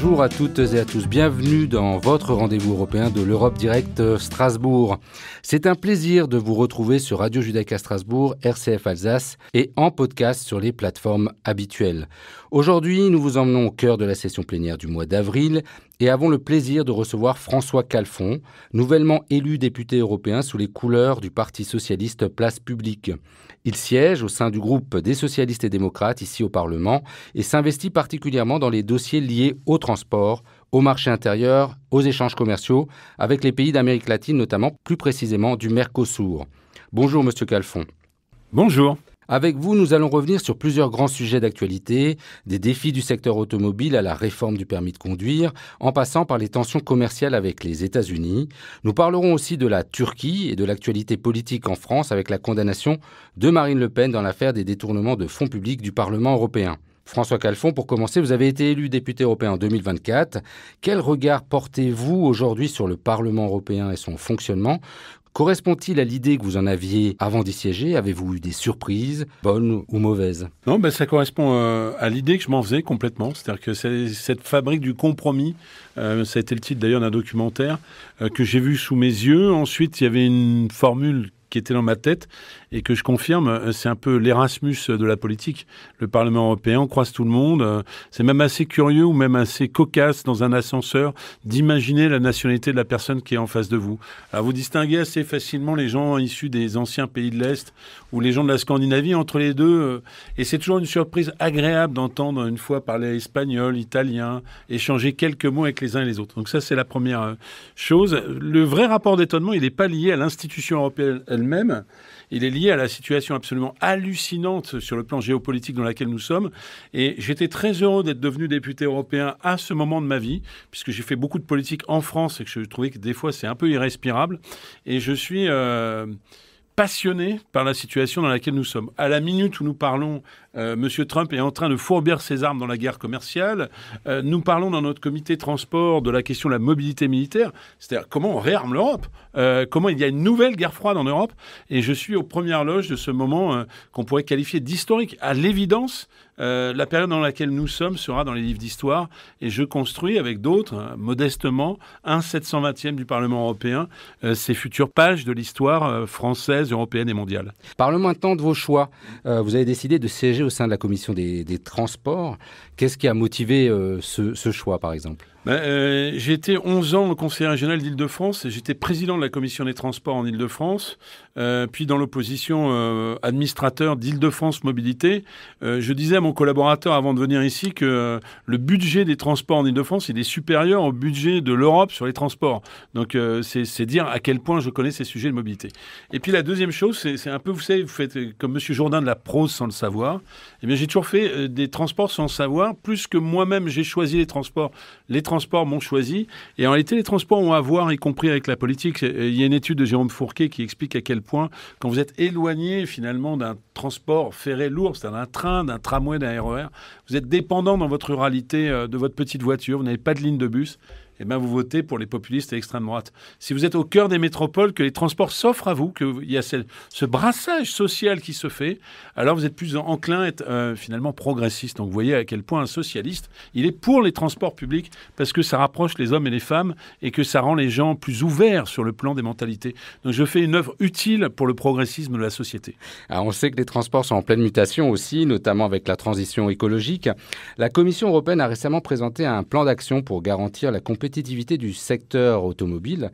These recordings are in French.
Bonjour à toutes et à tous, bienvenue dans votre rendez-vous européen de l'Europe Direct Strasbourg. C'est un plaisir de vous retrouver sur Radio Judaïka Strasbourg, RCF Alsace et en podcast sur les plateformes habituelles. Aujourd'hui, nous vous emmenons au cœur de la session plénière du mois d'avril et avons le plaisir de recevoir François Calfon, nouvellement élu député européen sous les couleurs du Parti socialiste Place Publique. Il siège au sein du groupe des socialistes et démocrates ici au Parlement et s'investit particulièrement dans les dossiers liés au transport, au marché intérieur, aux échanges commerciaux, avec les pays d'Amérique latine, notamment plus précisément du Mercosur. Bonjour Monsieur Calfon. Bonjour. Avec vous, nous allons revenir sur plusieurs grands sujets d'actualité, des défis du secteur automobile à la réforme du permis de conduire, en passant par les tensions commerciales avec les États-Unis. Nous parlerons aussi de la Turquie et de l'actualité politique en France avec la condamnation de Marine Le Pen dans l'affaire des détournements de fonds publics du Parlement européen. François Calfon, pour commencer, vous avez été élu député européen en 2024. Quel regard portez-vous aujourd'hui sur le Parlement européen et son fonctionnement ? Correspond-il à l'idée que vous en aviez avant d'y siéger ? Avez-vous eu des surprises, bonnes ou mauvaises ? Non, ça correspond à l'idée que je m'en faisais complètement. C'est-à-dire que c'est cette fabrique du compromis, ça a été le titre d'ailleurs d'un documentaire, que j'ai vu sous mes yeux. Ensuite, il y avait une formule qui était dans ma tête et que je confirme, c'est un peu l'Erasmus de la politique. Le Parlement européen, on croise tout le monde. C'est même assez curieux ou même assez cocasse dans un ascenseur d'imaginer la nationalité de la personne qui est en face de vous. Alors vous distinguez assez facilement les gens issus des anciens pays de l'Est ou les gens de la Scandinavie entre les deux. Et c'est toujours une surprise agréable d'entendre une fois parler espagnol, italien, échanger quelques mots avec les uns et les autres. Donc ça, c'est la première chose. Le vrai rapport d'étonnement, il n'est pas lié à l'institution européenne elle-même. Il est lié à la situation absolument hallucinante sur le plan géopolitique dans laquelle nous sommes. Et j'étais très heureux d'être devenu député européen à ce moment de ma vie, puisque j'ai fait beaucoup de politique en France et que je trouvais que des fois c'est un peu irrespirable. Et je suis passionné par la situation dans laquelle nous sommes. À la minute où nous parlons, M. Trump est en train de fourbir ses armes dans la guerre commerciale. Nous parlons dans notre comité transport de la question de la mobilité militaire, c'est-à-dire comment on réarme l'Europe, comment il y a une nouvelle guerre froide en Europe. Et je suis aux premières loges de ce moment qu'on pourrait qualifier d'historique. À l'évidence, la période dans laquelle nous sommes sera dans les livres d'histoire et je construis avec d'autres, modestement, un 720e du Parlement européen, ces futures pages de l'histoire française, européenne et mondiale. Parlons maintenant de vos choix. Vous avez décidé de siéger au sein de la commission des transports. Qu'est-ce qui a motivé ce choix, par exemple ? J'ai été 11 ans au conseiller régional d'Île-de-France et j'étais président de la commission des transports en Île-de-France, puis dans l'opposition administrateur d'Île-de-France Mobilité. Je disais à mon collaborateur avant de venir ici que le budget des transports en Île-de-France, il est supérieur au budget de l'Europe sur les transports. Donc c'est dire à quel point je connais ces sujets de mobilité. Et puis la deuxième chose, c'est un peu, vous savez, vous faites comme Monsieur Jourdain de la prose sans le savoir. Eh bien, j'ai toujours fait des transports sans le savoir, plus que moi-même j'ai choisi les transports. Les transports m'ont choisi. Et en réalité, les transports ont à voir, y compris avec la politique. Il y a une étude de Jérôme Fourquet qui explique à quel point, quand vous êtes éloigné finalement d'un transport ferré lourd, c'est-à-dire d'un train, d'un tramway, d'un RER, vous êtes dépendant dans votre ruralité de votre petite voiture, vous n'avez pas de ligne de bus. Eh bien, vous votez pour les populistes et l'extrême droite. Si vous êtes au cœur des métropoles, que les transports s'offrent à vous, qu'il y a ce brassage social qui se fait, alors vous êtes plus enclin à être finalement progressiste. Donc vous voyez à quel point un socialiste, il est pour les transports publics parce que ça rapproche les hommes et les femmes et que ça rend les gens plus ouverts sur le plan des mentalités. Donc je fais une œuvre utile pour le progressisme de la société. Alors on sait que les transports sont en pleine mutation aussi, notamment avec la transition écologique. La Commission européenne a récemment présenté un plan d'action pour garantir la compétitivité du secteur automobile.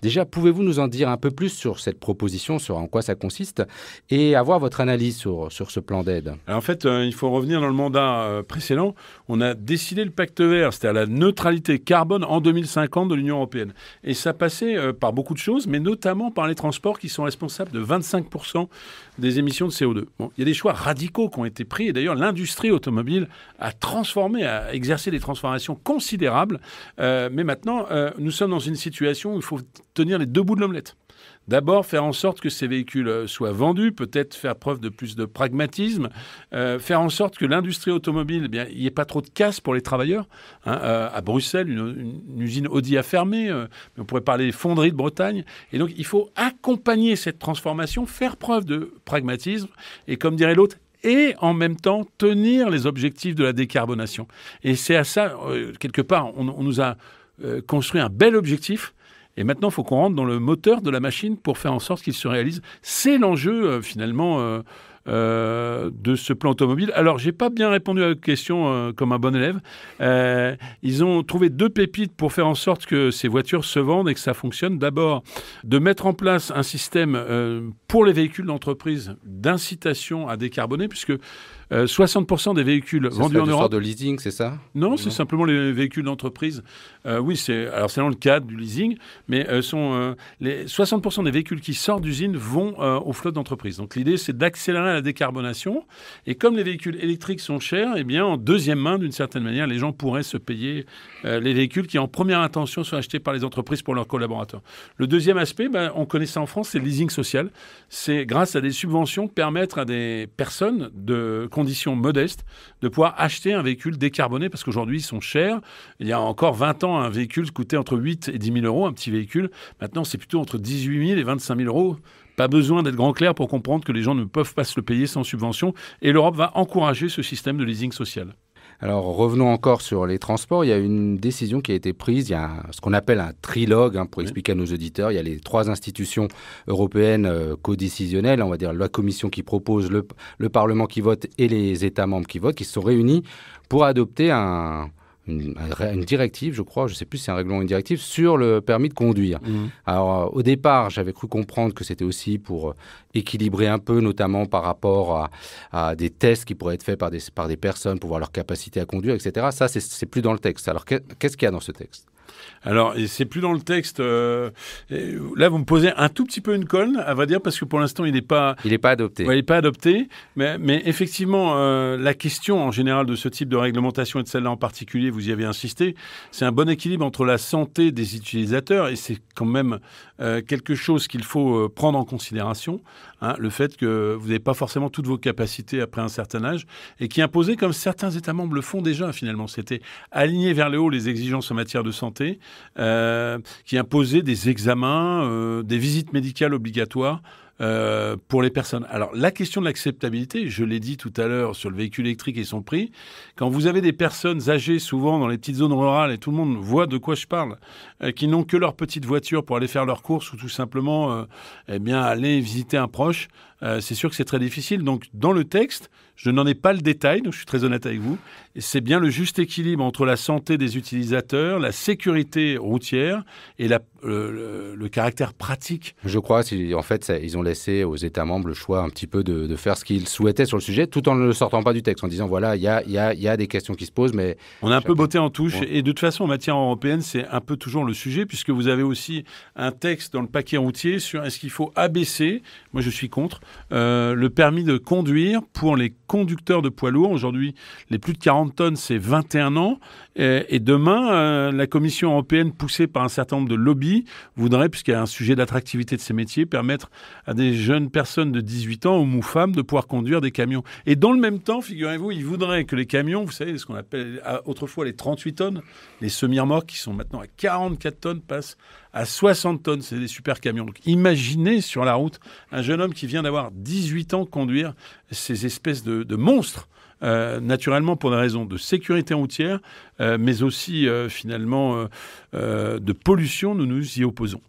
Déjà, pouvez-vous nous en dire un peu plus sur cette proposition, sur en quoi ça consiste, et avoir votre analyse sur ce plan d'aide ? Alors en fait, il faut revenir dans le mandat précédent. On a décidé le pacte vert, c'est-à-dire la neutralité carbone en 2050 de l'Union européenne. Et ça passait par beaucoup de choses, mais notamment par les transports qui sont responsables de 25% des émissions de CO2. Bon, il y a des choix radicaux qui ont été pris, et d'ailleurs l'industrie automobile a transformé, a exercé des transformations considérables. Mais maintenant, nous sommes dans une situation où il faut tenir les deux bouts de l'omelette. D'abord, faire en sorte que ces véhicules soient vendus, peut-être faire preuve de plus de pragmatisme, faire en sorte que l'industrie automobile, eh bien, il n'y ait pas trop de casse pour les travailleurs. À Bruxelles, une usine Audi a fermé, mais on pourrait parler des fonderies de Bretagne. Et donc, il faut accompagner cette transformation, faire preuve de pragmatisme et, comme dirait l'autre, et en même temps tenir les objectifs de la décarbonation. Et c'est à ça, quelque part, on nous a construit un bel objectif. Et maintenant, il faut qu'on rentre dans le moteur de la machine pour faire en sorte qu'il se réalise. C'est l'enjeu, finalement, de ce plan automobile. Alors, je n'ai pas bien répondu à votre question comme un bon élève. Ils ont trouvé 2 pépites pour faire en sorte que ces voitures se vendent et que ça fonctionne. D'abord, de mettre en place un système pour les véhicules d'entreprise d'incitation à décarboner, puisque 60% des véhicules vendus en Europe... de leasing, c'est ça? Non, c'est simplement les véhicules d'entreprise. Oui, c'est dans le cadre du leasing, mais 60% des véhicules qui sortent d'usine vont aux flottes d'entreprise. Donc l'idée, c'est d'accélérer la décarbonation. Et comme les véhicules électriques sont chers, eh bien, en deuxième main, d'une certaine manière, les gens pourraient se payer les véhicules qui, en première intention, sont achetés par les entreprises pour leurs collaborateurs. Le deuxième aspect, on connaît ça en France, c'est le leasing social. C'est grâce à des subventions permettre à des personnes de conditions modestes de pouvoir acheter un véhicule décarboné parce qu'aujourd'hui, ils sont chers. Il y a encore 20 ans, un véhicule coûtait entre 8 et 10 000 euros, un petit véhicule. Maintenant, c'est plutôt entre 18 000 et 25 000 euros. Pas besoin d'être grand clair pour comprendre que les gens ne peuvent pas se le payer sans subvention. Et l'Europe va encourager ce système de leasing social. Alors, revenons encore sur les transports. Il y a une décision qui a été prise. Il y a ce qu'on appelle un trilogue, pour expliquer à nos auditeurs. Il y a les 3 institutions européennes codécisionnelles, on va dire la Commission qui propose, le Parlement qui vote et les États membres qui votent, qui se sont réunis pour adopter une directive, je crois, je ne sais plus si c'est un règlement ou une directive, sur le permis de conduire. Alors, au départ, j'avais cru comprendre que c'était aussi pour équilibrer un peu, notamment par rapport à des tests qui pourraient être faits par des personnes pour voir leur capacité à conduire, etc. Ça, c'est plus dans le texte. Alors, qu'est-ce qu'il y a dans ce texte ? Alors, c'est plus dans le texte. Là, vous me posez un tout petit peu une colle, à vrai dire, parce que pour l'instant, il n'est pas... Il n'est pas adopté. Ouais, il n'est pas adopté. Mais effectivement, la question en général de ce type de réglementation et de celle-là en particulier, vous y avez insisté, c'est un bon équilibre entre la santé des utilisateurs et c'est quand même quelque chose qu'il faut prendre en considération. Le fait que vous n'avez pas forcément toutes vos capacités après un certain âge et qui imposait, comme certains États membres le font déjà finalement, c'était aligner vers le haut les exigences en matière de santé, qui imposait des examens, des visites médicales obligatoires pour les personnes. Alors, la question de l'acceptabilité, je l'ai dit tout à l'heure sur le véhicule électrique et son prix, quand vous avez des personnes âgées, souvent dans les petites zones rurales, et tout le monde voit de quoi je parle, qui n'ont que leur petite voiture pour aller faire leurs courses ou tout simplement aller visiter un proche, c'est sûr que c'est très difficile. Donc, dans le texte, je n'en ai pas le détail, donc je suis très honnête avec vous. Et c'est bien le juste équilibre entre la santé des utilisateurs, la sécurité routière et le caractère pratique. Je crois, en fait, ils ont laissé aux États membres le choix un petit peu de faire ce qu'ils souhaitaient sur le sujet, tout en ne le sortant pas du texte, en disant, voilà, il y a des questions qui se posent, mais... On a un peu botté en touche. Ouais. Et de toute façon, en matière européenne, c'est un peu toujours le sujet, puisque vous avez aussi un texte dans le paquet routier sur est-ce qu'il faut abaisser, moi je suis contre, le permis de conduire pour les conducteurs de poids lourds. Aujourd'hui, les plus de 40 tonnes, c'est 21 ans. Et demain, la Commission européenne, poussée par un certain nombre de lobbies, voudrait, puisqu'il y a un sujet d'attractivité de ces métiers, permettre à des jeunes personnes de 18 ans, hommes ou femmes, de pouvoir conduire des camions. Et dans le même temps, figurez-vous, ils voudraient que les camions, vous savez, ce qu'on appelle autrefois les 38 tonnes, les semi-remorques qui sont maintenant à 44 tonnes, passent à 60 tonnes. C'est des super camions. Donc imaginez sur la route un jeune homme qui vient d'avoir 18 ans conduire ces espèces de monstres. Naturellement pour des raisons de sécurité routière, mais aussi finalement de pollution, nous nous y opposons.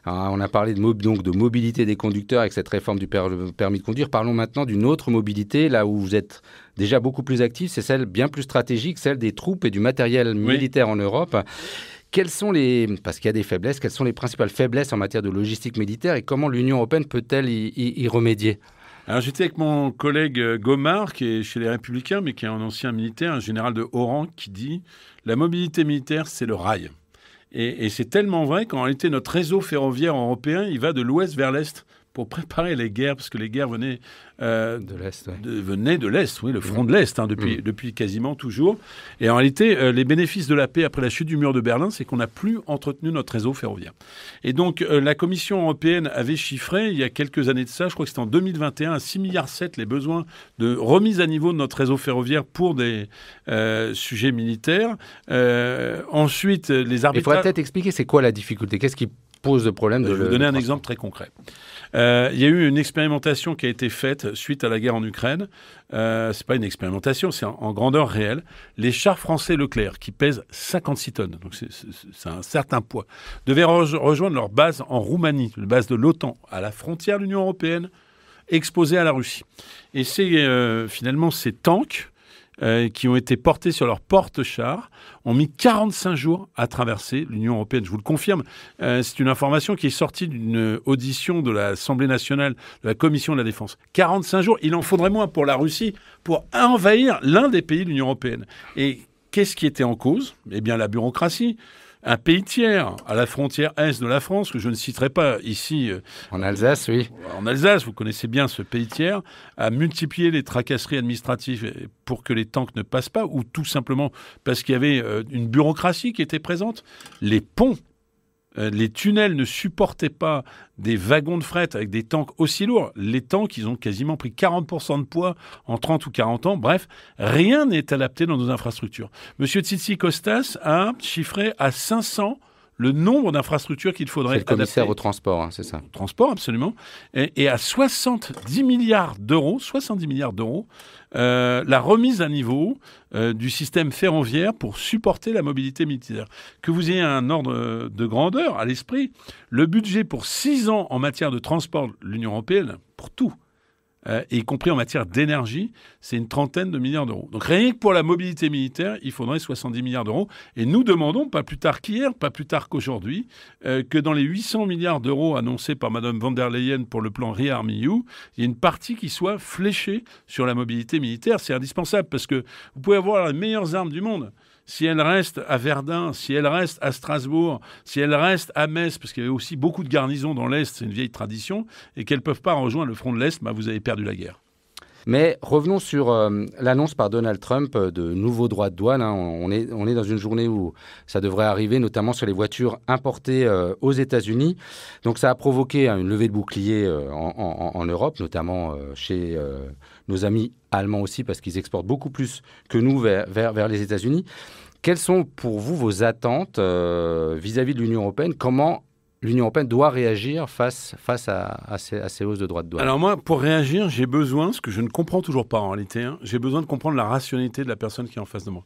Alors, on a parlé de mobilité des conducteurs avec cette réforme du permis de conduire. Parlons maintenant d'une autre mobilité, là où vous êtes déjà beaucoup plus actif, c'est celle bien plus stratégique, celle des troupes et du matériel militaire en Europe. Parce qu'il y a des faiblesses, quelles sont les principales faiblesses en matière de logistique militaire et comment l'Union européenne peut-elle y remédier ? Alors j'étais avec mon collègue Gomard, qui est chez les Républicains, mais qui est un ancien militaire, un général de haut rang, qui dit « La mobilité militaire, c'est le rail ». Et c'est tellement vrai qu'en réalité, notre réseau ferroviaire européen, il va de l'ouest vers l'est pour préparer les guerres, parce que les guerres venaient de l'Est, venaient de l'Est, oui, le front de l'Est, depuis quasiment toujours. Et en réalité, les bénéfices de la paix après la chute du mur de Berlin, c'est qu'on n'a plus entretenu notre réseau ferroviaire. Et donc, la Commission européenne avait chiffré, il y a quelques années de ça, je crois que c'était en 2021, à 6,7 milliards les besoins de remise à niveau de notre réseau ferroviaire pour des sujets militaires. Ensuite, les arbitrages... Il faudrait peut-être expliquer c'est quoi la difficulté. Qu'est-ce qui pose le problème Je vais vous donner un exemple très concret. Il y a eu une expérimentation qui a été faite suite à la guerre en Ukraine. C'est pas une expérimentation, c'est en grandeur réelle. Les chars français Leclerc, qui pèsent 56 tonnes, donc c'est un certain poids, devaient rejoindre leur base en Roumanie, la base de l'OTAN, à la frontière de l'Union européenne, exposée à la Russie. Et c'est finalement ces tanks qui ont été portés sur leurs porte-chars, ont mis 45 jours à traverser l'Union européenne. Je vous le confirme, c'est une information qui est sortie d'une audition de l'Assemblée nationale, de la Commission de la Défense. 45 jours, il en faudrait moins pour la Russie pour envahir l'un des pays de l'Union européenne. Et qu'est-ce qui était en cause ? Eh bien, la bureaucratie. Un pays tiers, à la frontière est de la France, que je ne citerai pas ici. En Alsace, oui. En Alsace, vous connaissez bien ce pays tiers, a multiplié les tracasseries administratives pour que les tanks ne passent pas, ou tout simplement parce qu'il y avait une bureaucratie qui était présente. Les ponts, les tunnels ne supportaient pas des wagons de fret avec des tanks aussi lourds. Les tanks, ils ont quasiment pris 40% de poids en 30 ou 40 ans. Bref, rien n'est adapté dans nos infrastructures. Monsieur Tzitzikostas a chiffré à 500 le nombre d'infrastructures qu'il faudrait adapter. C'est le commissaire au transport, hein, c'est ça. Au transport, absolument. Et à 70 milliards d'euros, la remise à niveau du système ferroviaire pour supporter la mobilité militaire. Que vous ayez un ordre de grandeur à l'esprit, le budget pour 6 ans en matière de transport de l'Union européenne, pour tout, y compris en matière d'énergie, c'est une trentaine de milliards d'euros. Donc rien que pour la mobilité militaire, il faudrait 70 milliards d'euros. Et nous demandons, pas plus tard qu'hier, pas plus tard qu'aujourd'hui, que dans les 800 milliards d'euros annoncés par Mme von der Leyen pour le plan ReArmEU, il y ait une partie qui soit fléchée sur la mobilité militaire. C'est indispensable parce que vous pouvez avoir les meilleures armes du monde. Si elle reste à Verdun, si elle reste à Strasbourg, si elle reste à Metz, parce qu'il y avait aussi beaucoup de garnisons dans l'Est, c'est une vieille tradition, et qu'elles ne peuvent pas rejoindre le front de l'Est, vous avez perdu la guerre. Mais revenons sur l'annonce par Donald Trump de nouveaux droits de douane. Hein. On est dans une journée où ça devrait arriver, notamment sur les voitures importées aux États-Unis. Donc ça a provoqué une levée de boucliers en Europe, notamment chez nos amis allemands aussi, parce qu'ils exportent beaucoup plus que nous vers les États-Unis. Quelles sont pour vous vos attentes vis-à-vis de l'Union européenne ? Comment l'Union européenne doit réagir face à ces hausses de droits de douane? Alors moi, pour réagir, j'ai besoin, ce que je ne comprends toujours pas en réalité, j'ai besoin de comprendre la rationalité de la personne qui est en face de moi.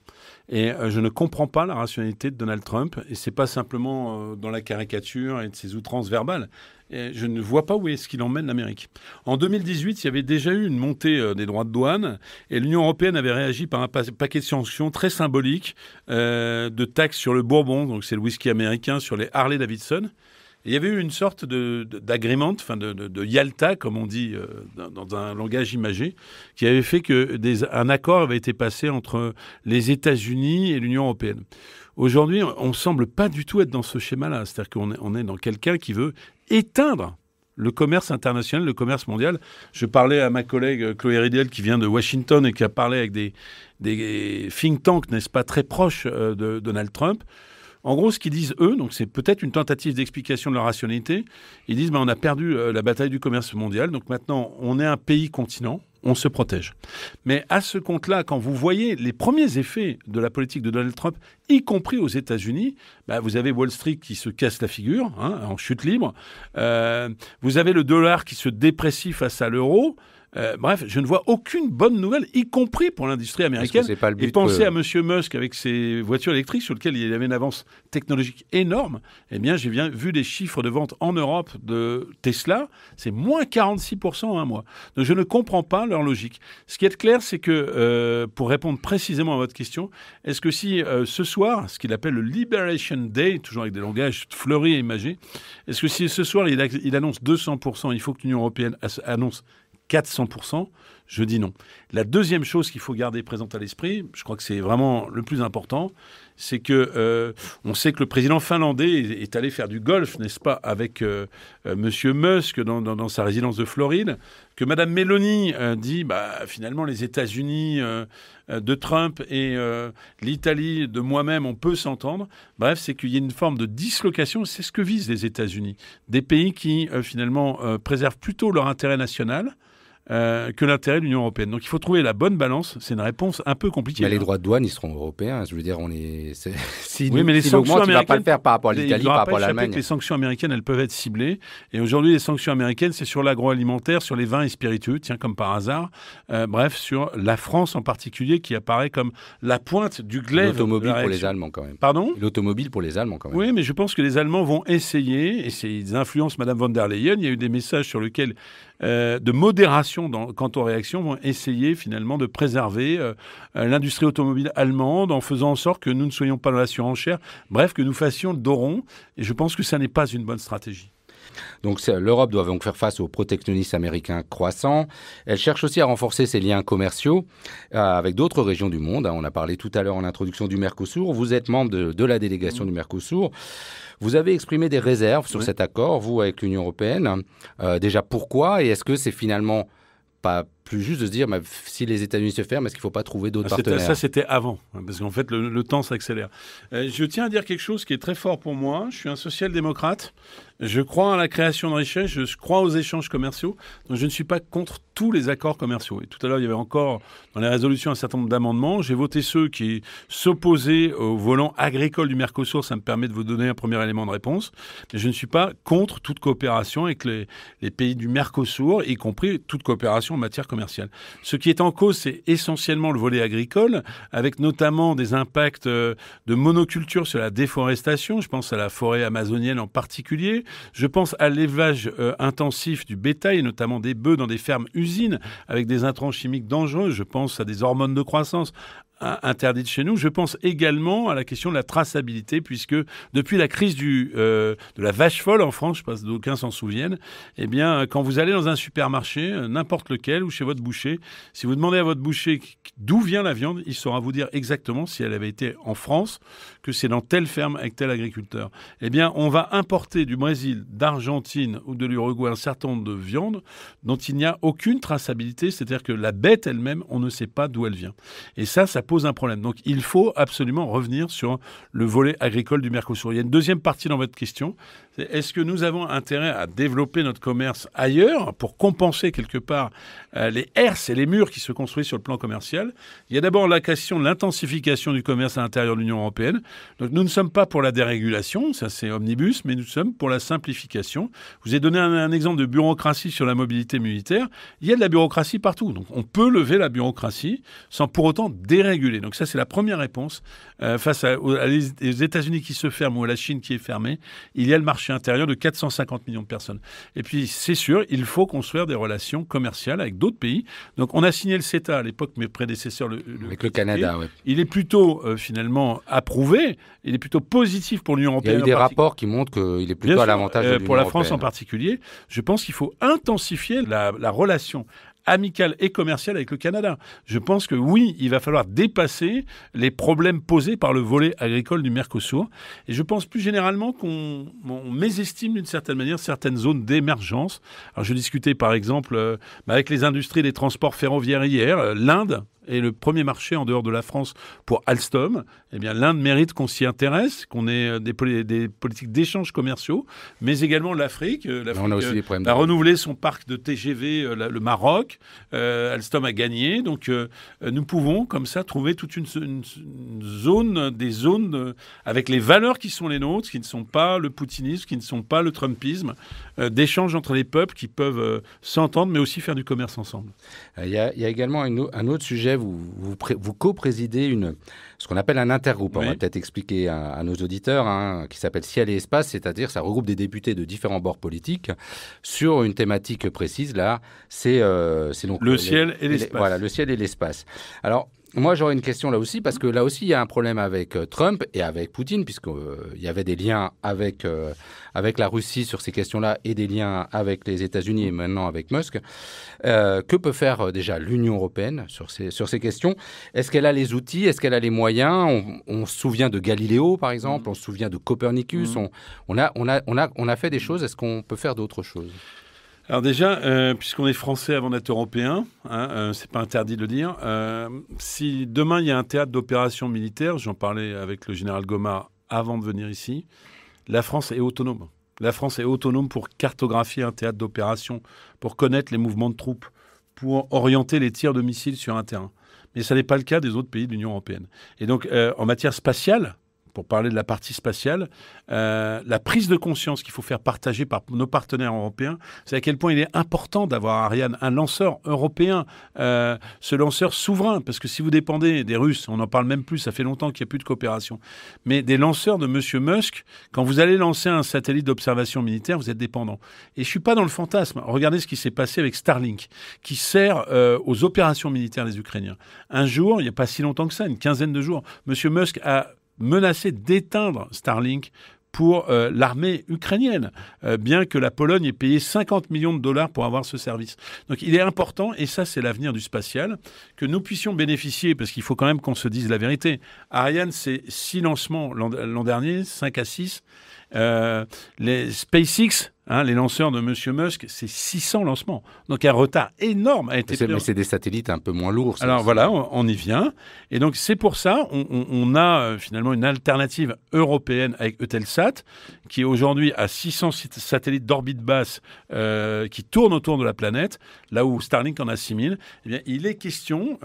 Et je ne comprends pas la rationalité de Donald Trump, et c'est pas simplement dans la caricature et de ses outrances verbales. Et je ne vois pas où est-ce qu'il emmène l'Amérique. En 2018, il y avait déjà eu une montée des droits de douane, et l'Union européenne avait réagi par un paquet de sanctions très symboliques, de taxes sur le Bourbon, donc c'est le whisky américain, sur les Harley-Davidson. Et il y avait eu une sorte d'agreement, de Yalta, comme on dit dans un langage imagé, qui avait fait qu'un accord avait été passé entre les États-Unis et l'Union européenne. Aujourd'hui, on ne semble pas du tout être dans ce schéma-là. C'est-à-dire qu'on est dans quelqu'un qui veut éteindre le commerce international, le commerce mondial. Je parlais à ma collègue Chloé Ridel, qui vient de Washington et qui a parlé avec des think tanks, n'est-ce pas, très proches de Donald Trump. En gros, ce qu'ils disent, eux, donc c'est peut-être une tentative d'explication de leur rationalité, ils disent on a perdu la bataille du commerce mondial, donc maintenant on est un pays-continent, on se protège. Mais à ce compte-là, quand vous voyez les premiers effets de la politique de Donald Trump, y compris aux États-Unis, vous avez Wall Street qui se casse la figure, en chute libre, vous avez le dollar qui se déprécie face à l'euro. Bref, je ne vois aucune bonne nouvelle, y compris pour l'industrie américaine. Et pensez à M. Musk avec ses voitures électriques sur lesquelles il avait une avance technologique énorme. Eh bien, j'ai bien vu les chiffres de vente en Europe de Tesla, c'est moins 46% en un mois. Donc, je ne comprends pas leur logique. Ce qui est clair, c'est que, pour répondre précisément à votre question, est-ce que si ce soir, ce qu'il appelle le Liberation Day, toujours avec des langages fleuris et imagés, est-ce que si ce soir, il annonce 200%, il faut que l'Union européenne annonce 400%, je dis non. La deuxième chose qu'il faut garder présente à l'esprit, je crois que c'est vraiment le plus important, c'est que on sait que le président finlandais est allé faire du golf, n'est-ce pas, avec Monsieur Musk dans sa résidence de Floride, que Madame Meloni dit finalement les États-Unis de Trump et l'Italie de moi-même, on peut s'entendre. Bref, c'est qu'il y a une forme de dislocation, c'est ce que visent les États-Unis. Des pays qui finalement préservent plutôt leur intérêt national, que l'intérêt de l'Union européenne. Donc il faut trouver la bonne balance. C'est une réponse un peu compliquée. Mais les droits de douane, ils seront européens. Je veux dire, si oui, mais les sanctions américaines, tu ne vas pas le faire par rapport à l'Italie, par rapport à l'Allemagne. Les sanctions américaines, elles peuvent être ciblées. Et aujourd'hui, les sanctions américaines, c'est sur l'agroalimentaire, sur les vins et spiritueux, tiens, comme par hasard. Bref, sur la France en particulier, qui apparaît comme la pointe du glaive. L'automobile pour les Allemands, quand même. Pardon ? L'automobile pour les Allemands, quand même. Oui, mais je pense que les Allemands vont essayer, et ils influencent Mme von der Leyen. Il y a eu des messages sur lesquels de modération quant aux réactions vont essayer finalement de préserver l'industrie automobile allemande en faisant en sorte que nous ne soyons pas dans la surenchère, bref, que nous fassions le dos rond. Et je pense que ça n'est pas une bonne stratégie. Donc l'Europe doit donc faire face au protectionnisme américain croissant. Elle cherche aussi à renforcer ses liens commerciaux avec d'autres régions du monde. On a parlé tout à l'heure en introduction du Mercosur. Vous êtes membre de la délégation du Mercosur. Vous avez exprimé des réserves sur cet accord, vous, avec l'Union européenne. Déjà, pourquoi ? Et est-ce que c'est finalement pas plus juste de se dire, si les États-Unis se ferment, est-ce qu'il ne faut pas trouver d'autres partenaires ? Ça, c'était avant, parce qu'en fait, le temps s'accélère. Je tiens à dire quelque chose qui est très fort pour moi. Je suis un social-démocrate. Je crois à la création de richesse. Je crois aux échanges commerciaux. Donc, je ne suis pas contre tous les accords commerciaux. Et tout à l'heure, il y avait encore dans les résolutions un certain nombre d'amendements. J'ai voté ceux qui s'opposaient au volant agricole du Mercosur. Ça me permet de vous donner un premier élément de réponse. Mais je ne suis pas contre toute coopération avec les pays du Mercosur, y compris toute coopération en matière commerciale. Ce qui est en cause, c'est essentiellement le volet agricole, avec notamment des impacts de monoculture sur la déforestation. Je pense à la forêt amazonienne en particulier. Je pense à l'élevage intensif du bétail, et notamment des bœufs dans des fermes-usines, avec des intrants chimiques dangereux. Je pense à des hormones de croissance interdite chez nous. Je pense également à la question de la traçabilité, puisque depuis la crise de la vache folle en France, je pense d'aucuns s'en souviennent, eh bien, quand vous allez dans un supermarché, n'importe lequel, ou chez votre boucher, si vous demandez à votre boucher d'où vient la viande, il saura vous dire exactement si elle avait été en France, que c'est dans telle ferme avec tel agriculteur. Eh bien, on va importer du Brésil, d'Argentine ou de l'Uruguay un certain nombre de viandes dont il n'y a aucune traçabilité, c'est-à-dire que la bête elle-même, on ne sait pas d'où elle vient. Et ça pose un problème. Donc, il faut absolument revenir sur le volet agricole du Mercosur. Il y a une deuxième partie dans votre question. C'est est-ce que nous avons intérêt à développer notre commerce ailleurs pour compenser quelque part les herses et les murs qui se construisent sur le plan commercial ? Il y a d'abord la question de l'intensification du commerce à l'intérieur de l'Union européenne. Donc, nous ne sommes pas pour la dérégulation, ça c'est omnibus, mais nous sommes pour la simplification. Je vous ai donné un exemple de bureaucratie sur la mobilité militaire. Il y a de la bureaucratie partout. Donc, on peut lever la bureaucratie sans pour autant déréguler. Donc ça, c'est la première réponse. Face aux États-Unis qui se ferment ou à la Chine qui est fermée, il y a le marché intérieur de 450 millions de personnes. Et puis, c'est sûr, il faut construire des relations commerciales avec d'autres pays. Donc, on a signé le CETA à l'époque, mes prédécesseurs avec le Canada, oui. Il est plutôt, finalement, approuvé. Il est plutôt positif pour l'Union européenne. Il y a eu des rapports qui montrent qu'il est plutôt à l'avantage de l'Union pour la européenne. France en particulier, je pense qu'il faut intensifier la relation amicale et commerciale avec le Canada. Je pense que oui, il va falloir dépasser les problèmes posés par le volet agricole du Mercosur. Et je pense plus généralement qu'on mésestime d'une certaine manière certaines zones d'émergence. Alors je discutais par exemple avec les industries des transports ferroviaires hier, l'Inde est le premier marché en dehors de la France pour Alstom. Eh bien, l'Inde mérite qu'on s'y intéresse, qu'on ait des politiques d'échanges commerciaux, mais également l'Afrique. On a aussi des problèmes a renouvelé son parc de TGV, le Maroc. Alstom a gagné. Donc, nous pouvons, comme ça, trouver toute une zone, des zones avec les valeurs qui sont les nôtres, qui ne sont pas le poutinisme, qui ne sont pas le trumpisme, d'échanges entre les peuples qui peuvent s'entendre, mais aussi faire du commerce ensemble. Il y a également un autre sujet. Vous co-présidez ce qu'on appelle un intergroupe. Oui. On va peut-être expliquer à nos auditeurs, qui s'appelle Ciel et Espace, c'est-à-dire ça regroupe des députés de différents bords politiques sur une thématique précise. Là, c'est donc le ciel et l'espace. Voilà, le ciel et l'espace. Alors, moi, j'aurais une question là aussi, parce que là aussi, il y a un problème avec Trump et avec Poutine, puisqu'il y avait des liens avec la Russie sur ces questions-là et des liens avec les États-Unis et maintenant avec Musk. Que peut faire déjà l'Union européenne sur ces questions ? Est-ce qu'elle a les outils ? Est-ce qu'elle a les moyens ? On se souvient de Galiléo, par exemple. On se souvient de Copernicus. On a fait des choses. Est-ce qu'on peut faire d'autres choses ? Alors déjà, puisqu'on est français avant d'être européen, c'est pas interdit de le dire, si demain il y a un théâtre d'opération militaire, j'en parlais avec le général Gomard avant de venir ici, la France est autonome. La France est autonome pour cartographier un théâtre d'opération, pour connaître les mouvements de troupes, pour orienter les tirs de missiles sur un terrain. Mais ça n'est pas le cas des autres pays de l'Union européenne. Et donc, en matière spatiale, pour parler de la partie spatiale, la prise de conscience qu'il faut faire partager par nos partenaires européens, c'est à quel point il est important d'avoir Ariane, un lanceur européen, ce lanceur souverain, parce que si vous dépendez des Russes, on n'en parle même plus, ça fait longtemps qu'il n'y a plus de coopération, mais des lanceurs de M. Musk, quand vous allez lancer un satellite d'observation militaire, vous êtes dépendant. Et je ne suis pas dans le fantasme. Regardez ce qui s'est passé avec Starlink, qui sert aux opérations militaires des Ukrainiens. Un jour, il n'y a pas si longtemps que ça, une quinzaine de jours, M. Musk a menacé d'éteindre Starlink pour l'armée ukrainienne, bien que la Pologne ait payé 50 millions de dollars pour avoir ce service. Donc il est important, et ça c'est l'avenir du spatial, que nous puissions bénéficier, parce qu'il faut quand même qu'on se dise la vérité. Ariane, c'est 6 lancements l'an dernier, 5 à 6. Les SpaceX, les lanceurs de M. Musk, c'est 600 lancements. Donc un retard énorme a été pris. Mais c'est des satellites un peu moins lourds. Alors voilà, on y vient. Et donc c'est pour ça, on a finalement une alternative européenne avec Eutelsat, qui est aujourd'hui à 600 satellites d'orbite basse qui tournent autour de la planète, là où Starlink en a 6000. Eh bien, il est question,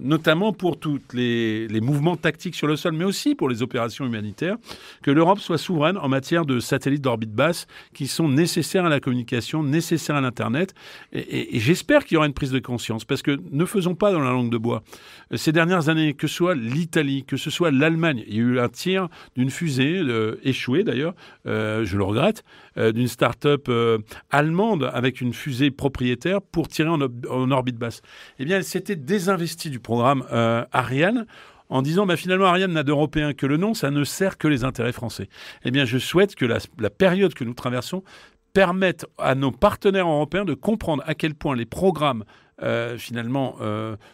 notamment pour tous les mouvements tactiques sur le sol, mais aussi pour les opérations humanitaires, que l'Europe soit souveraine en matière de satellites d'orbite basse qui sont nécessaires à la communication, nécessaires à l'Internet. Et j'espère qu'il y aura une prise de conscience, parce que ne faisons pas dans la langue de bois. Ces dernières années, que ce soit l'Italie, que ce soit l'Allemagne, il y a eu un tir d'une fusée, échouée d'ailleurs, je le regrette, d'une start-up allemande avec une fusée propriétaire pour tirer en orbite basse. Eh bien, elle s'était désinvestie du programme Ariane, en disant finalement Ariane n'a d'européen que le nom, ça ne sert que les intérêts français. Eh bien, je souhaite que la période que nous traversons permette à nos partenaires européens de comprendre à quel point les programmes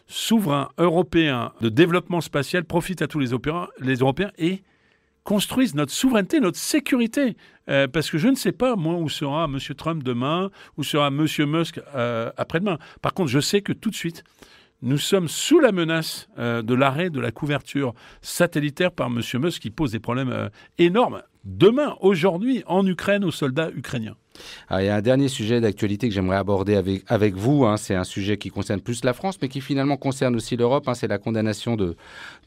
souverains européens de développement spatial profitent à tous les Européens et construisent notre souveraineté, notre sécurité. Parce que je ne sais pas, moi, où sera M. Trump demain, où sera M. Musk après-demain. Par contre, je sais que tout de suite, nous sommes sous la menace de l'arrêt de la couverture satellitaire par M. Musk, qui pose des problèmes énormes demain, aujourd'hui, en Ukraine, aux soldats ukrainiens. Alors, il y a un dernier sujet d'actualité que j'aimerais aborder avec vous. C'est un sujet qui concerne plus la France, mais qui finalement concerne aussi l'Europe. C'est la condamnation de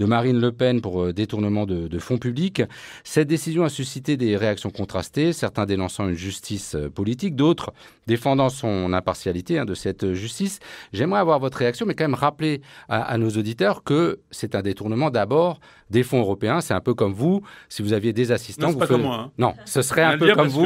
Marine Le Pen pour détournement de fonds publics. Cette décision a suscité des réactions contrastées, certains dénonçant une justice politique, d'autres défendant son impartialité de cette justice. J'aimerais avoir votre réaction, mais quand même rappeler à nos auditeurs que c'est un détournement d'abord des fonds européens. C'est un peu comme vous, si vous aviez des assistants. Non, c'est pas comme moi. Non, ce serait un peu comme vous.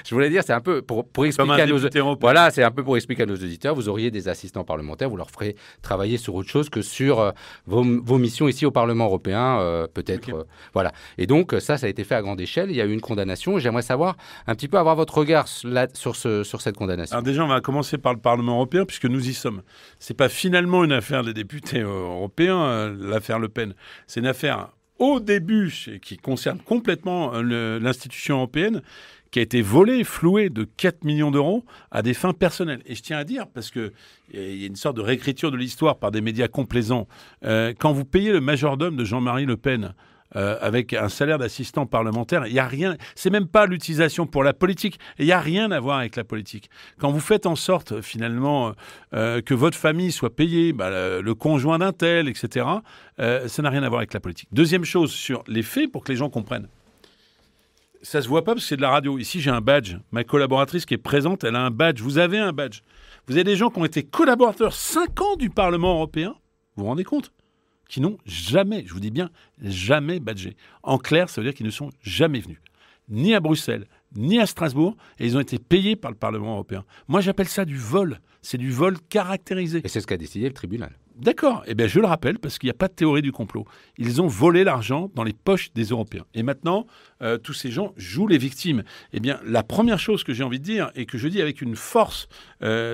Je voulais dire, c'est un peu pour expliquer à nos auditeurs. Voilà, c'est un peu pour expliquer à nos auditeurs. Vous auriez des assistants parlementaires, vous leur ferez travailler sur autre chose que sur vos missions ici au Parlement européen, peut-être. Okay. Voilà. Et donc ça a été fait à grande échelle. Il y a eu une condamnation. J'aimerais savoir un petit peu avoir votre regard sur cette condamnation. Alors déjà, on va commencer par le Parlement européen, puisque nous y sommes. C'est pas finalement une affaire des députés européens, l'affaire Le Pen. C'est une affaire au début qui concerne complètement l'institution européenne, qui a été volée, flouée de 4 millions d'euros à des fins personnelles. Et je tiens à dire, parce qu'il y a une sorte de réécriture de l'histoire par des médias complaisants, quand vous payez le majordome de Jean-Marie Le Pen avec un salaire d'assistant parlementaire, il n'y a rien, c'est même pas l'utilisation pour la politique, il n'y a rien à voir avec la politique. Quand vous faites en sorte, finalement, que votre famille soit payée, le conjoint d'un tel, etc., ça n'a rien à voir avec la politique. Deuxième chose, sur les faits, pour que les gens comprennent. Ça se voit pas parce que c'est de la radio. Ici, j'ai un badge. Ma collaboratrice qui est présente, elle a un badge. Vous avez un badge. Vous avez des gens qui ont été collaborateurs 5 ans du Parlement européen. Vous vous rendez compte ? Qui n'ont jamais, je vous dis bien, jamais badgé. En clair, ça veut dire qu'ils ne sont jamais venus. Ni à Bruxelles, ni à Strasbourg. Et ils ont été payés par le Parlement européen. Moi, j'appelle ça du vol. C'est du vol caractérisé. Et c'est ce qu'a décidé le tribunal. D'accord. Eh bien, je le rappelle, parce qu'il n'y a pas de théorie du complot. Ils ont volé l'argent dans les poches des Européens. Et maintenant, tous ces gens jouent les victimes. Eh bien, la première chose que j'ai envie de dire, et que je dis avec une force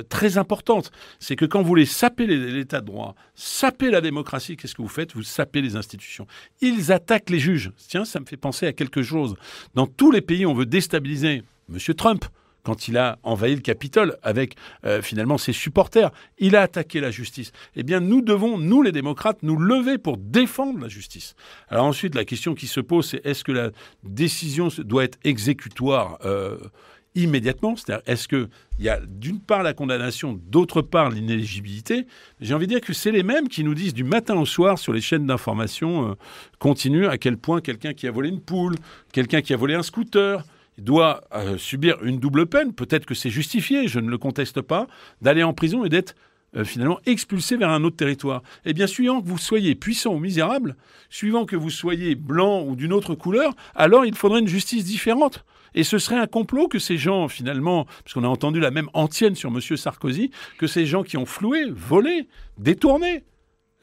très importante, c'est que quand vous voulez saper l'état de droit, saper la démocratie, qu'est-ce que vous faites ? Vous sapez les institutions. Ils attaquent les juges. Tiens, ça me fait penser à quelque chose. Dans tous les pays, on veut déstabiliser M. Trump. Quand il a envahi le Capitole avec finalement ses supporters, il a attaqué la justice. Eh bien, nous devons, nous les démocrates, nous lever pour défendre la justice. Alors ensuite, la question qui se pose, c'est est-ce que la décision doit être exécutoire immédiatement. C'est-à-dire, est-ce qu'il y a d'une part la condamnation, d'autre part l'inéligibilité? J'ai envie de dire que c'est les mêmes qui nous disent du matin au soir sur les chaînes d'information continue à quel point quelqu'un qui a volé une poule, quelqu'un qui a volé un scooter, doit subir une double peine. Peut-être que c'est justifié, je ne le conteste pas, d'aller en prison et d'être finalement expulsé vers un autre territoire. Eh bien, suivant que vous soyez puissant ou misérable, suivant que vous soyez blanc ou d'une autre couleur, alors il faudrait une justice différente. Et ce serait un complot que ces gens, finalement, parce qu'on a entendu la même antienne sur M. Sarkozy, que ces gens qui ont floué, volé, détourné,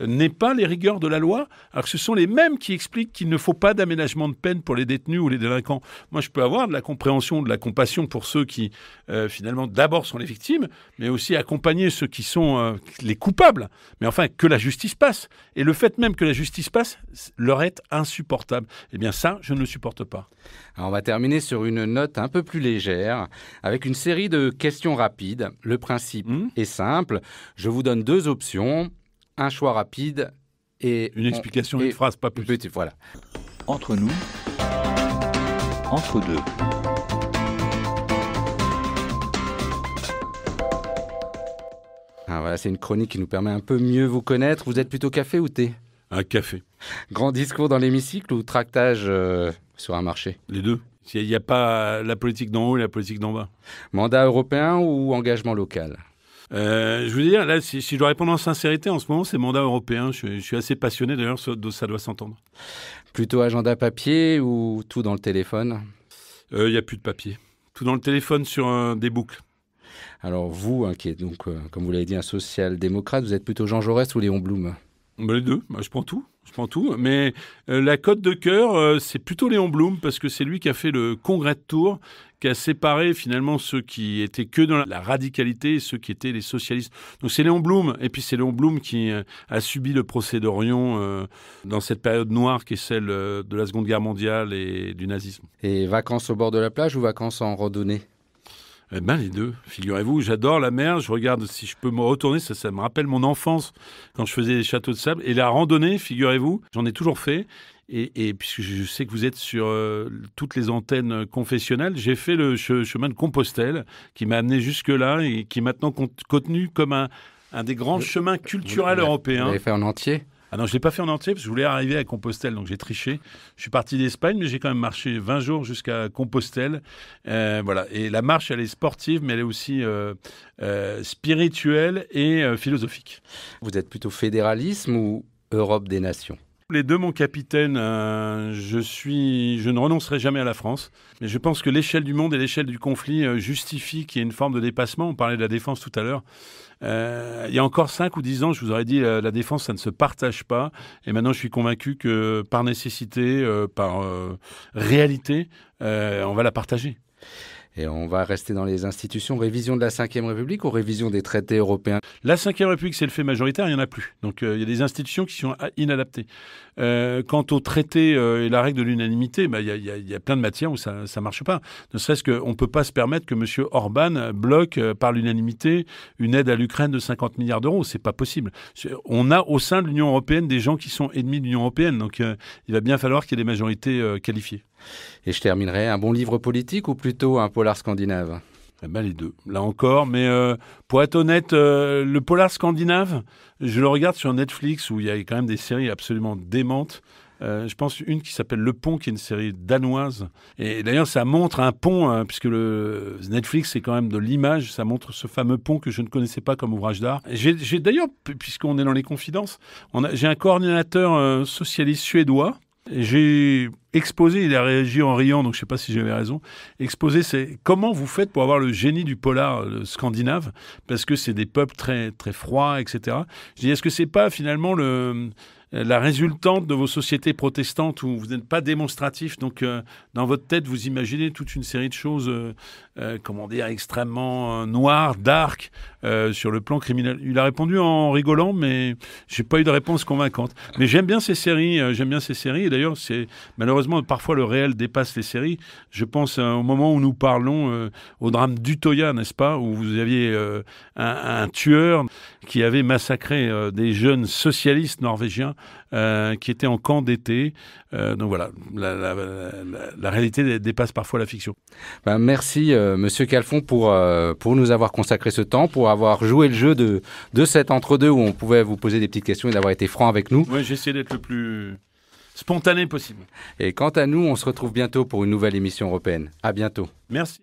n'est pas les rigueurs de la loi, alors que ce sont les mêmes qui expliquent qu'il ne faut pas d'aménagement de peine pour les détenus ou les délinquants. Moi, je peux avoir de la compréhension, de la compassion pour ceux qui, finalement, d'abord sont les victimes, mais aussi accompagner ceux qui sont les coupables. Mais enfin, que la justice passe. Et le fait même que la justice passe leur est insupportable. Eh bien, ça, je ne le supporte pas. Alors, on va terminer sur une note un peu plus légère, avec une série de questions rapides. Le principe est simple. Je vous donne 2 options. Un choix rapide et... Une explication, une phrase, pas plus. Petit, voilà. Entre nous, entre deux. Ah, voilà, c'est une chronique qui nous permet un peu mieux vous connaître. Vous êtes plutôt café ou thé? Un café. Grand discours dans l'hémicycle ou tractage sur un marché? Les deux. Il n'y a pas la politique d'en haut et la politique d'en bas. Mandat européen ou engagement local? Je veux dire, là, si je dois répondre en sincérité, en ce moment, c'est mandat européen. Je suis assez passionné, d'ailleurs, ça doit s'entendre. Plutôt agenda papier ou tout dans le téléphone? Il n'y a plus de papier. Tout dans le téléphone sur des boucles. Alors vous, qui êtes donc, comme vous l'avez dit, un social-démocrate, vous êtes plutôt Jean Jaurès ou Léon Blum? Les deux, je prends tout. Mais la cote de cœur, c'est plutôt Léon Blum, parce que c'est lui qui a fait le congrès de Tours, qui a séparé finalement ceux qui étaient que dans la radicalité et ceux qui étaient les socialistes. Donc c'est Léon Blum, et puis c'est Léon Blum qui a subi le procès d'Orion dans cette période noire qui est celle de la Seconde Guerre mondiale et du nazisme. Et vacances au bord de la plage ou vacances en randonnée? Eh ben, les deux. Figurez-vous, j'adore la mer. Je regarde si je peux me retourner. Ça me rappelle mon enfance quand je faisais des châteaux de sable. Et la randonnée, figurez-vous, j'en ai toujours fait. Et puisque je sais que vous êtes sur toutes les antennes confessionnelles, j'ai fait le chemin de Compostelle qui m'a amené jusque-là et qui est maintenant contenu comme un des grands chemins culturels européens. Vous l'avez fait en entier? Ah non, je ne l'ai pas fait en entier parce que je voulais arriver à Compostelle, donc j'ai triché. Je suis parti d'Espagne, mais j'ai quand même marché 20 jours jusqu'à Compostelle. Voilà. Et la marche, elle est sportive, mais elle est aussi spirituelle et philosophique. Vous êtes plutôt fédéralisme ou Europe des nations? Les deux, mon capitaine, je ne renoncerai jamais à la France. Mais je pense que l'échelle du monde et l'échelle du conflit justifient qu'il y ait une forme de dépassement. On parlait de la défense tout à l'heure. Il y a encore 5 ou 10 ans, je vous aurais dit la défense, ça ne se partage pas. Et maintenant, je suis convaincu que par nécessité, par réalité, on va la partager. Et on va rester dans les institutions. Révision de la Ve République ou révision des traités européens? La Ve République, c'est le fait majoritaire, il n'y en a plus. Donc il y a des institutions qui sont inadaptées. Quant au traité et la règle de l'unanimité, il y a plein de matières où ça ne marche pas. Ne serait-ce qu'on ne peut pas se permettre que M. Orban bloque par l'unanimité une aide à l'Ukraine de 50 milliards d'euros. Ce n'est pas possible. On a au sein de l'Union européenne des gens qui sont ennemis de l'Union européenne. Donc il va bien falloir qu'il y ait des majorités qualifiées. Et je terminerai, un bon livre politique ou plutôt un polar scandinave? Eh ben, les deux, là encore. Mais pour être honnête, le polar scandinave, je le regarde sur Netflix où il y a quand même des séries absolument démentes. Je pense une qui s'appelle Le Pont, qui est une série danoise. Et d'ailleurs, ça montre un pont, puisque le Netflix, c'est quand même de l'image. Ça montre ce fameux pont que je ne connaissais pas comme ouvrage d'art. J'ai d'ailleurs, puisqu'on est dans les confidences, j'ai un coordinateur socialiste suédois. J'ai exposé, il a réagi en riant, donc je ne sais pas si j'avais raison. Exposé, c'est comment vous faites pour avoir le génie du polar scandinave, parce que c'est des peuples très, très froids, etc. Je dis, est-ce que c'est pas finalement la résultante de vos sociétés protestantes où vous n'êtes pas démonstratif, donc dans votre tête, vous imaginez toute une série de choses, comment dire, extrêmement noires, dark, sur le plan criminel. Il a répondu en rigolant, mais j'ai pas eu de réponse convaincante. Mais j'aime bien ces séries, et d'ailleurs, c'est malheureusement malheureusement, parfois le réel dépasse les séries. Je pense au moment où nous parlons au drame d'Utoya, n'est-ce pas, où vous aviez un tueur qui avait massacré des jeunes socialistes norvégiens qui étaient en camp d'été. Donc voilà, la réalité dépasse parfois la fiction. Merci Monsieur Calfon pour nous avoir consacré ce temps, pour avoir joué le jeu de cet entre-deux où on pouvait vous poser des petites questions et d'avoir été franc avec nous. Oui, j'ai essayé d'être le plus spontané possible. Et quant à nous, on se retrouve bientôt pour une nouvelle émission européenne. À bientôt. Merci.